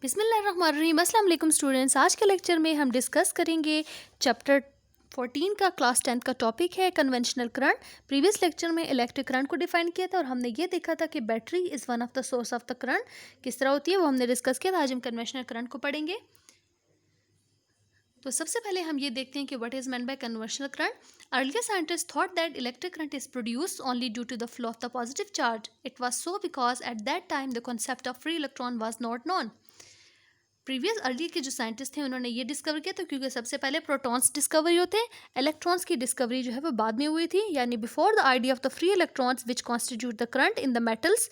बिस्मिल्लाहिर्रहमानिर्रहीम। अस्सलाम वालेकुम स्टूडेंट्स। आज के लेक्चर में हम डिस्कस करेंगे चैप्टर 14 का क्लास 10 का टॉपिक है कन्वेंशनल करंट। प्रीवियस लेक्चर में इलेक्ट्रिक करंट को डिफाइन किया था और हमने ये देखा था कि battery is one of the source of the current किस तरह होती है वो हमने डिस्कस किया था। आज हम कन्वेंशनल करंट को पढ़ेंगे। तो सबसे पहले हम ये देखते हैं कि what is meant by conventional current. Earlier scientist thought that electric current is produced only due to the flow of the positive charge. It was so because at that time the concept of free electron was not known. Previous early के जो scientist थे उन्होंने ये discover किया था क्योंकि सबसे पहले प्रोटॉन्स डिस्कवरी होते हैं, इलेक्ट्रॉन्स की डिस्कवरी जो है वो बाद में हुई थी, यानी before the idea of the free electrons which constitute the current in the metals.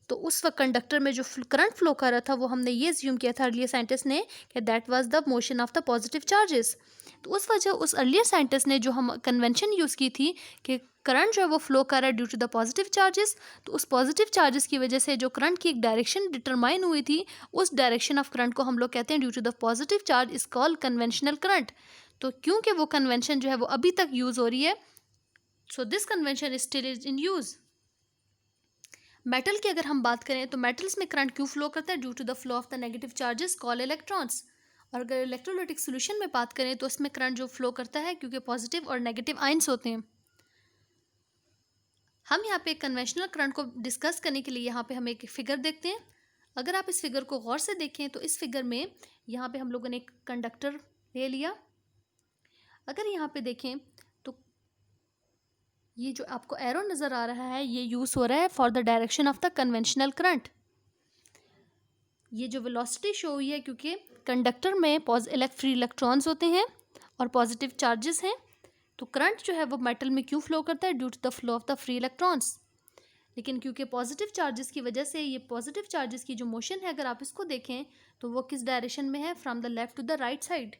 तो उस वक्त कंडक्टर में जो करंट फ्लो कर रहा था वो हमने ये ज्यूम किया था अर्लियर साइंटिस्ट ने कि that was the motion of the positive charges. तो उस वजह उस अर्लियर साइंटिस्ट ने जो हम कन्वेंशन यूज़ की थी कि करंट जो है वो फ्लो कर रहा है due to the positive charges, तो उस पॉजिटिव चार्जेस की वजह से जो करंट की एक डायरेक्शन डिटरमाइन हुई थी, उस डायरेक्शन ऑफ करंट को हम लोग कहते हैं due to the positive charge is called conventional current. तो क्योंकि वो कन्वेंशन जो है वो अभी तक यूज़ हो रही है, so this convention is still is in use. Metal की अगर हम बात करें तो मेटल्स में करंट क्यों फ्लो करता है? Due to the flow of the negative charges call electrons. और अगर इलेक्ट्रोलाइटिक सोल्यूशन में बात करें तो उसमें करंट जो फ्लो करता है क्योंकि पॉजिटिव और नेगेटिव आयंस होते हैं। हम यहाँ पे कन्वेंशनल करंट को डिस्कस करने के लिए यहाँ पे हम एक फिगर देखते हैं। अगर आप इस फिगर को गौर से देखें तो इस फिगर में यहाँ पे हम लोगों ने एक कंडक्टर ले लिया। अगर यहाँ पे देखें तो ये जो आपको एरो नज़र आ रहा है ये यूज़ हो रहा है for the direction of the conventional current. ये जो वेलोसिटी शो हुई है क्योंकि कंडक्टर में फ्री इलेक्ट्रॉन्स होते हैं और पॉजिटिव चार्जेस हैं, तो करंट जो है वो मेटल में क्यों फ्लो करता है? Due to the flow of the free electrons. लेकिन क्योंकि पॉजिटिव चार्जेस की वजह से ये पॉजिटिव चार्जेस की जो मोशन है अगर आप इसको देखें तो वो किस डायरेक्शन में है? From the left to the right side.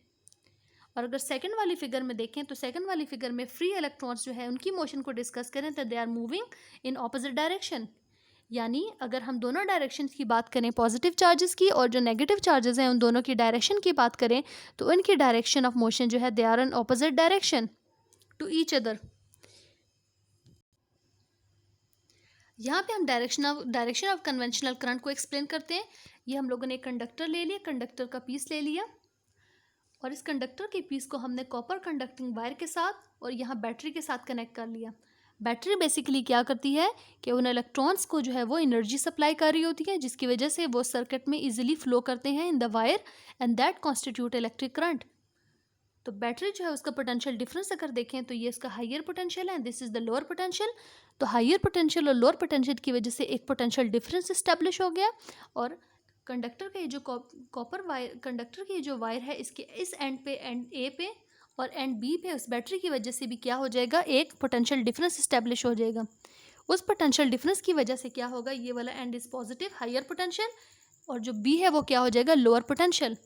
और अगर सेकंड वाली फिगर में देखें तो सेकंड वाली फिगर में फ्री इलेक्ट्रॉन्स जो है उनकी मोशन को डिस्कस करें तो they are moving in opposite direction. यानी अगर हम दोनों डायरेक्शन की बात करें पॉजिटिव चार्जेस की और जो नेगेटिव चार्जेस हैं उन दोनों की डायरेक्शन की बात करें तो उनकी डायरेक्शन ऑफ मोशन जो है they are in opposite direction to each other. यहाँ पे हम डायरेक्शन ऑफ कन्वेंशनल करंट को एक्सप्लेन करते हैं। ये हम लोगों ने एक कंडक्टर ले लिया, कंडक्टर का पीस ले लिया और इस कंडक्टर के पीस को हमने कॉपर कंडक्टिंग वायर के साथ और यहाँ बैटरी के साथ कनेक्ट कर लिया। बैटरी बेसिकली क्या करती है कि उन इलेक्ट्रॉन्स को जो है वो एनर्जी सप्लाई कर रही होती है जिसकी वजह से वो सर्किट में इजीली फ्लो करते हैं in the wire and that constitute electric current. तो बैटरी जो है उसका पोटेंशियल डिफरेंस अगर देखें तो ये इसका हायर पोटेंशियल है, this is the lower potential. तो हायर पोटेंशियल और लोअर पोटेंशियल की वजह से एक पोटेंशियल डिफरेंस इस्टेब्लिश हो गया और कंडक्टर का ये जो कॉपर वायर, कंडक्टर की जो वायर है इसके इस एंड पे, एंड ए पे और एंड बी पे उस बैटरी की वजह से भी क्या हो जाएगा? एक पोटेंशियल डिफरेंस इस्टेब्लिश हो जाएगा। उस पोटेंशियल डिफरेंस की वजह से क्या होगा? ये वाला end is positive higher potential और जो बी है वो क्या हो जाएगा? Lower potential.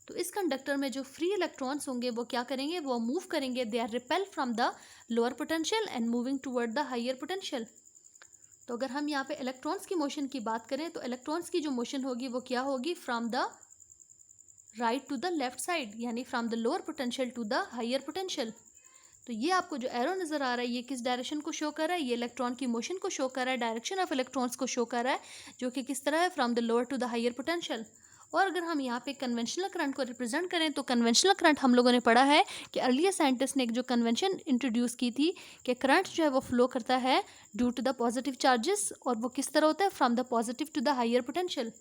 तो इस कंडक्टर में जो फ्री इलेक्ट्रॉन्स होंगे वो क्या करेंगे? वो मूव करेंगे, they are repel from the lower potential and moving toward the higher potential. तो अगर हम यहाँ पे इलेक्ट्रॉन्स की मोशन की बात करें तो इलेक्ट्रॉन्स की जो मोशन होगी वो क्या होगी? From the right to the left side, यानी from the lower potential to the higher potential. तो ये आपको जो एरो नज़र आ रहा है ये किस डायरेक्शन को शो कर रहा है? ये इलेक्ट्रॉन की मोशन को शो कर रहा है, डायरेक्शन ऑफ इलेक्ट्रॉन्स को शो कर रहा है जो कि किस तरह है? From the lower to the higher potential. और अगर हम यहाँ पे कन्वेंशनल करंट को रिप्रेजेंट करें तो कन्वेंशनल करंट हम लोगों ने पढ़ा है कि अर्लियर साइंटिस्ट ने एक जो कन्वेंशन इंट्रोड्यूस की थी कि करंट जो है वो फ्लो करता है due to the positive charges और वो किस तरह होता है? From the positive to the higher potential,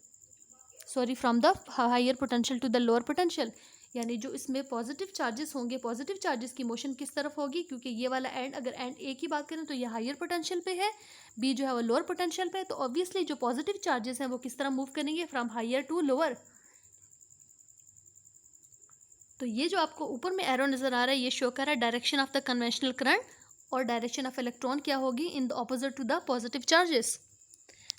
sorry from the higher potential to the lower potential. यानी जो इसमें पॉजिटिव चार्जेस होंगे, पॉजिटिव चार्जेस की मोशन किस तरफ होगी? क्योंकि ये वाला एंड, अगर एंड ए की बात करें तो ये हायर पोटेंशियल पे है, बी जो है वो लोअर पोटेंशियल पे है, तो ऑब्वियसली जो पॉजिटिव चार्जेस हैं वो किस तरह मूव करेंगे? From higher to lower. तो ये जो आपको ऊपर में एरो नज़र आ रहा है ये शो कर रहा है direction of the conventional current और डायरेक्शन ऑफ इलेक्ट्रॉन क्या होगी? In the opposite to the positive charges.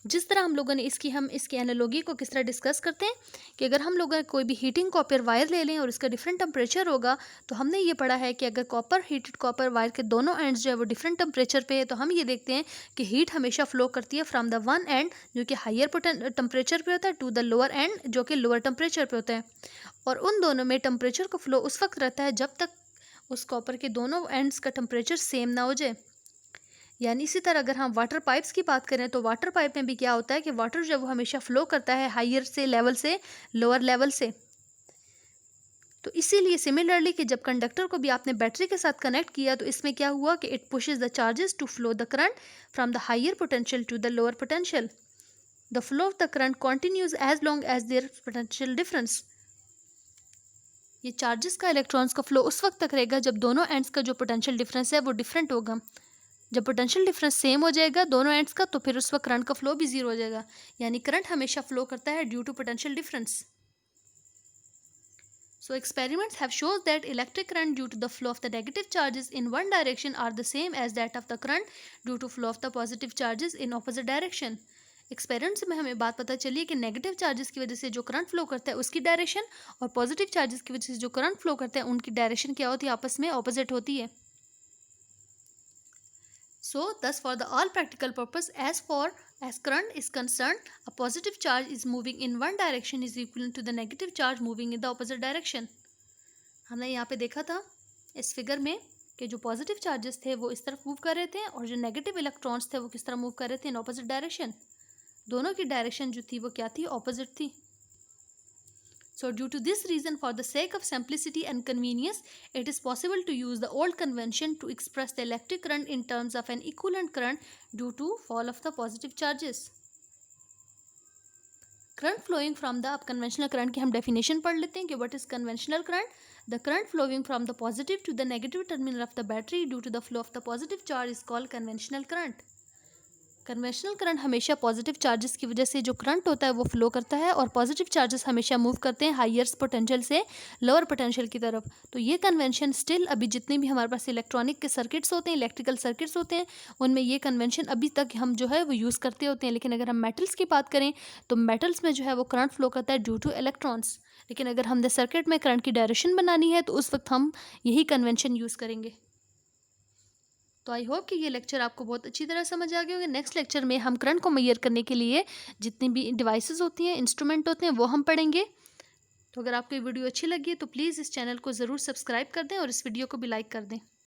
जिस तरह हम लोगों ने हम इसकी एनालॉजी को किस तरह डिस्कस करते हैं कि अगर हम लोग कोई भी हीटिंग कॉपर वायर ले लें और इसका डिफरेंट टेम्परेचर होगा तो हमने ये पढ़ा है कि अगर हीटेड कॉपर वायर के दोनों एंड्स जो है वो डिफरेंट टेम्परेचर पे है तो हम ये देखते हैं कि हीट हमेशा फ्लो करती है फ्रॉम द वन एंड जो कि हायर टेम्परेचर पे होता है टू द लोअर एंड जो कि लोअर टेम्परेचर पे होता है। और उन दोनों में टेम्परेचर का फ्लो उस वक्त रहता है जब तक उस कॉपर के दोनों एंड्स का टेम्परेचर सेम ना हो जाए। यानी इसी तरह अगर हम वाटर पाइप्स की बात करें तो वाटर पाइप में भी क्या होता है कि वाटर जब वो हमेशा फ्लो करता है हायर से लेवल से लोअर लेवल से। तो इसीलिए सिमिलरली कि जब कंडक्टर को भी आपने बैटरी के साथ कनेक्ट किया तो इसमें क्या हुआ कि it pushes the charges to flow the current from the higher potential to the lower potential. The flow of the current continues as long as there potential difference. ये चार्जेस का इलेक्ट्रॉन्स का flow उस वक्त तक रहेगा जब दोनों ends का जो पोटेंशियल डिफरेंस है वो डिफरेंट होगा। जब पोटेंशियल डिफरेंस सेम हो जाएगा दोनों एंड्स का तो फिर उस वक्त करंट का फ्लो भी जीरो हो जाएगा। यानी करंट हमेशा फ्लो करता है due to potential difference. So experiments have shown that electric current due to the flow of the negative charges in one direction are the same as that of the current due to flow of the positive charges in opposite direction. Experiments में हमें बात पता चली है कि negative charges की वजह से जो करंट फ्लो करता है उसकी डायरेक्शन और पॉजिटिव चार्जेस की वजह से जो करंट फ्लो करता है उनकी डायरेक्शन क्या होती है, आपस में ऑपोजिट होती है। So thus for the all practical purpose as current is concerned, a positive charge is moving in one direction is equivalent to the negative charge moving in the opposite direction. हमने यहाँ पे देखा था इस figure में कि जो positive charges थे वो इस तरफ मूव कर रहे थे और जो नेगेटिव इलेक्ट्रॉन्स थे वो किस तरह मूव कर रहे थे, इन ऑपोजिट डायरेक्शन। दोनों की डायरेक्शन जो थी वो क्या थी, ऑपोजिट थी। So due to this reason, for the sake of simplicity and convenience, it is possible to use the old convention to express the electric current in terms of an equivalent current due to fall of the positive charges. Current flowing from the conventional current की हम definition पढ़ लेते हैं कि what is conventional current? The current flowing from the positive to the negative terminal of the battery due to the flow of the positive charge is called conventional current. Conventional current हमेशा positive charges की वजह से जो current होता है वो flow करता है और पॉजिटिव चार्जेस हमेशा मूव करते हैं हायर पोटेंशियल से लोअर पोटेंशियल की तरफ। तो ये कन्वेंशन स्टिल अभी जितने भी हमारे पास इलेक्ट्रॉनिक के सर्किट्स होते हैं, इलेक्ट्रिकल सर्किट्स होते हैं, उनमें ये कन्वेंशन अभी तक हम जो है वो यूज़ करते होते हैं। लेकिन अगर हम मेटल्स की बात करें तो मेटल्स में जो है वो करंट फ्लो करता है ड्यू टू इलेक्ट्रॉन्स। लेकिन अगर हमने सर्किट में करंट की डायरेक्शन बनानी है तो उस वक्त हम यही कन्वेंशन यूज़ करेंगे। तो आई होप कि ये लेक्चर आपको बहुत अच्छी तरह समझ आ गया होगा। नेक्स्ट लेक्चर में हम करंट को मेजर करने के लिए जितनी भी डिवाइसेस होती हैं, इंस्ट्रूमेंट होते हैं, वो हम पढ़ेंगे। तो अगर आपको ये वीडियो अच्छी लगी है तो प्लीज़ इस चैनल को ज़रूर सब्सक्राइब कर दें और इस वीडियो को भी लाइक कर दें।